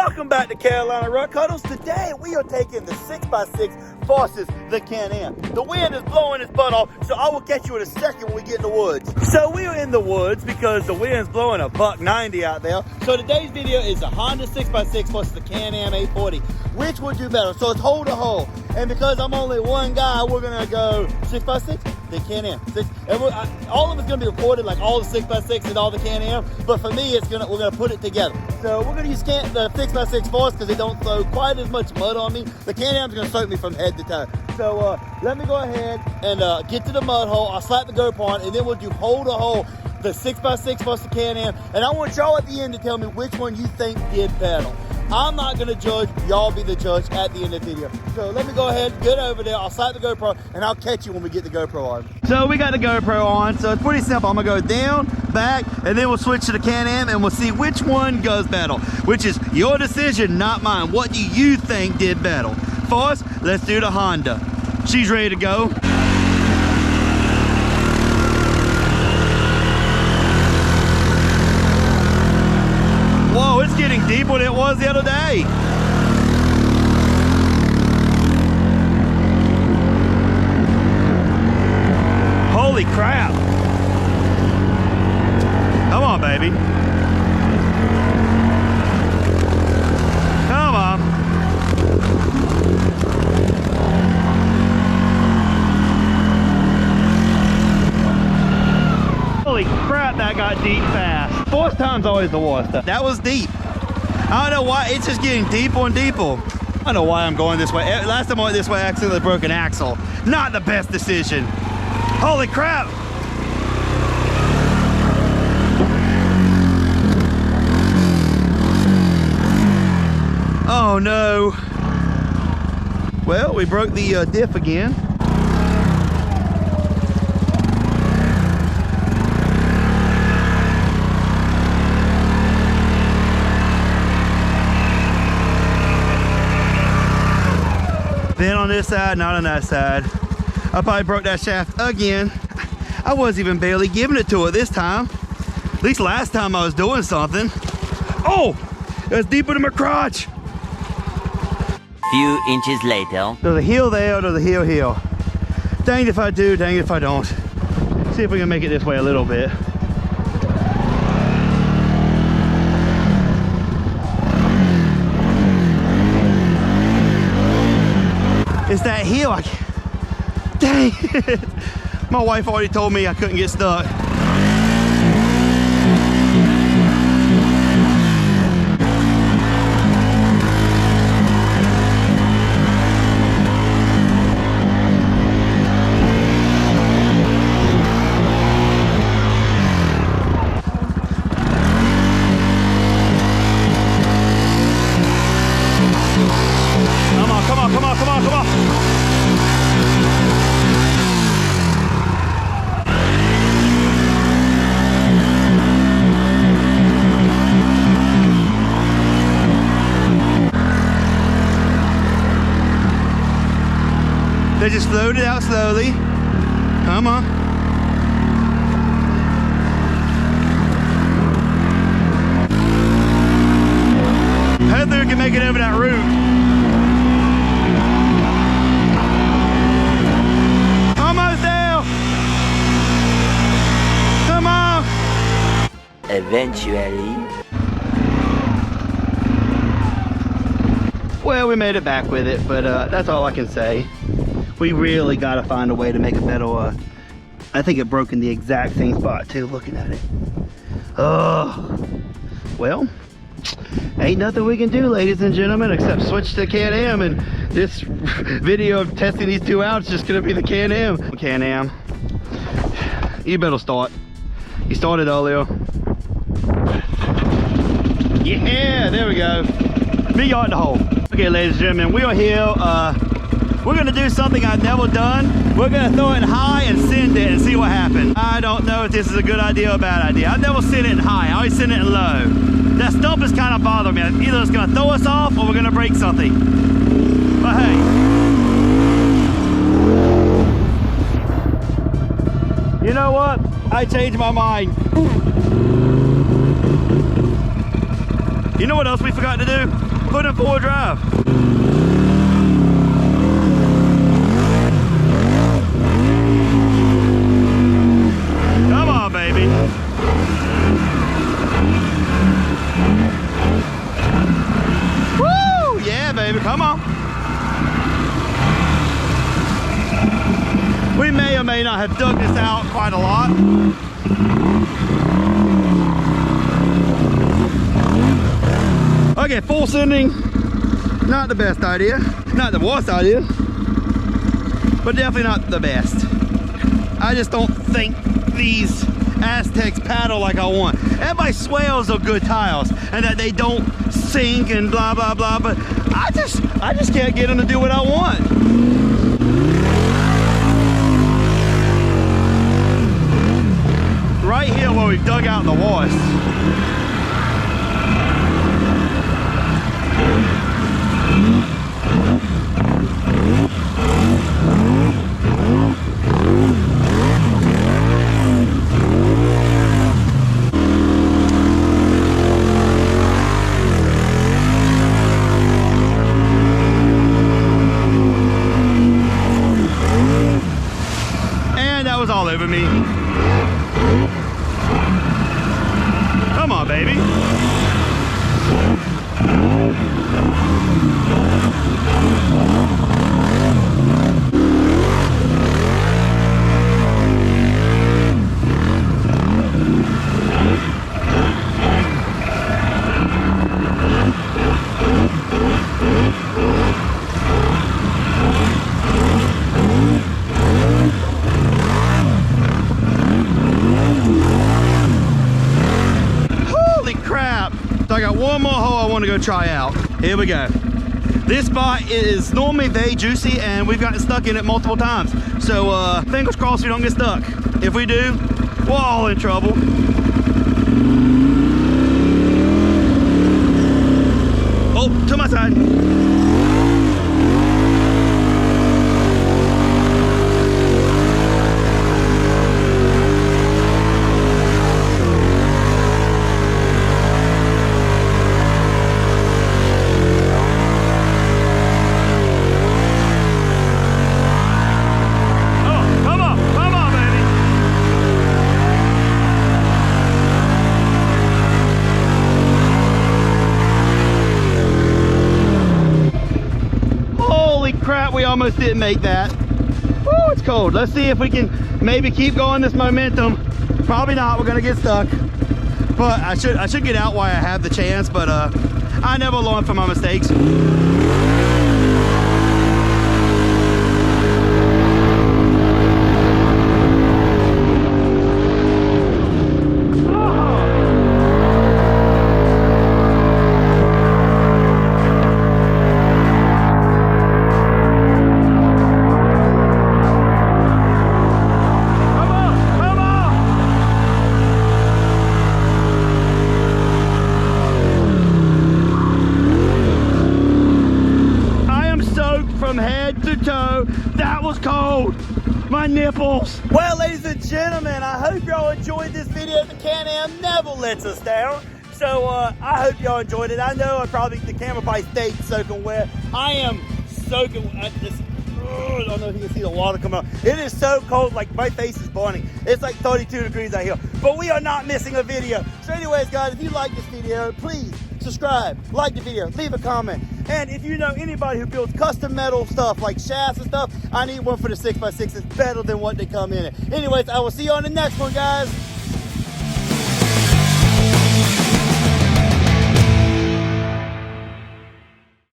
Welcome back to Carolina Ruck Huddles. Today we are taking the 6x6 forces, the Canam. The wind is blowing its butt off, so I will catch you in a second when we get in the woods. So we are in the woods because the wind's blowing a $190 out there. So today's video is the Honda 6x6 versus the Canam 840. Which would do better? So it's hole to hole. And because I'm only one guy, we're gonna go 6x6, the Canam. And all of it's gonna be recorded, like all the 6x6 and all the Canam. But for me, we're gonna put it together. So we're gonna use the 6x6 force because they don't throw quite as much mud on me. The Canam's gonna soak me from head to toe. So let me go ahead and get to the mud hole. I'll slap the GoPro on, and then we'll do hole to hole, the 6x6 versus the Canam. And I want y'all at the end to tell me which one you think did better. I'm not gonna judge, y'all be the judge at the end of the video. So let me go ahead, get over there, I'll slap the GoPro, and I'll catch you when we get the GoPro on. So we got the GoPro on, so it's pretty simple. I'm gonna go down, back, and then we'll switch to the Canam, and we'll see which one goes better, which is your decision, not mine. What do you think did better? For us, let's do the Honda. She's ready to go. Whoa, it's getting deeper than it was the other day. Holy crap. Come on, baby. Come on. Holy crap, that got deep fast. Fourth time's always the worst. That was deep. I don't know why, it's just getting deeper and deeper. I don't know why I'm going this way. Last time I went this way, I accidentally broke an axle. Not the best decision. Holy crap. Oh no. Well, we broke the diff again. Then on this side, not on that side. I probably broke that shaft again. I wasn't even barely giving it to it this time. At least last time I was doing something. Oh, that's deeper than my crotch. Few inches later. There's a heel there, there's a heel here. Dang if I do, dang if I don't. See if we can make it this way a little bit. It's that heel. Dang it. My wife already told me I couldn't get stuck. Come on, come on, come on, come on, come on. They just floated out slowly. Come on. Heather can make it over that root. Almost there. Come on. Eventually. Well, we made it back with it, but that's all I can say. We really gotta find a way to make it better. I think it broke in the exact same spot too, looking at it. Well, ain't nothing we can do, ladies and gentlemen, except switch to Canam, and this video of testing these two out is just gonna be the Canam. Canam, you better start. You started earlier. Yeah, there we go. Be out in the hole. Okay, ladies and gentlemen, we are here. We're gonna do something I've never done. We're gonna throw it high and send it and see what happens. I don't know if this is a good idea or a bad idea. I've never sent it in high, I always send it in low. That stump is kind of bothering me. Either it's gonna throw us off or we're gonna break something. But hey. You know what? I changed my mind. You know what else we forgot to do? Put in four-wheel drive. Come on, baby. Woo! Yeah, baby, come on. We may or may not have dug this out quite a lot. Okay, full sending, not the best idea. Not the worst idea, but definitely not the best. I just don't think these Aztecs paddle like I want. Everybody swears of good tiles and that they don't sink and blah, blah, blah, but I just can't get them to do what I want. Right here where we dug out the wash. And that was all over me. Come on, baby. So I got one more hole I want to go try out. Here we go. This spot is normally very juicy and we've gotten stuck in it multiple times. So fingers crossed we don't get stuck. If we do, we're all in trouble. Oh, to my side. Crap, we almost didn't make that. Oh, it's cold. Let's see if we can maybe keep going this momentum. Probably not, we're gonna get stuck. But I should get out while I have the chance, but I never learn from my mistakes. From head to toe. That was cold. My nipples. Well, ladies and gentlemen, I hope y'all enjoyed this video. The Canam never lets us down. So I hope y'all enjoyed it. I know the camera probably stayed soaking wet. I am soaking. I don't know if you can see the water coming out. It is so cold, like my face is burning. It's like 32 degrees out here. But we are not missing a video. So anyways, guys, if you like this video, please subscribe, like the video, leave a comment. And if you know anybody who builds custom metal stuff like shafts and stuff, I need one for the 6x6. It's better than what they come in it. Anyways, I will see you on the next one, guys.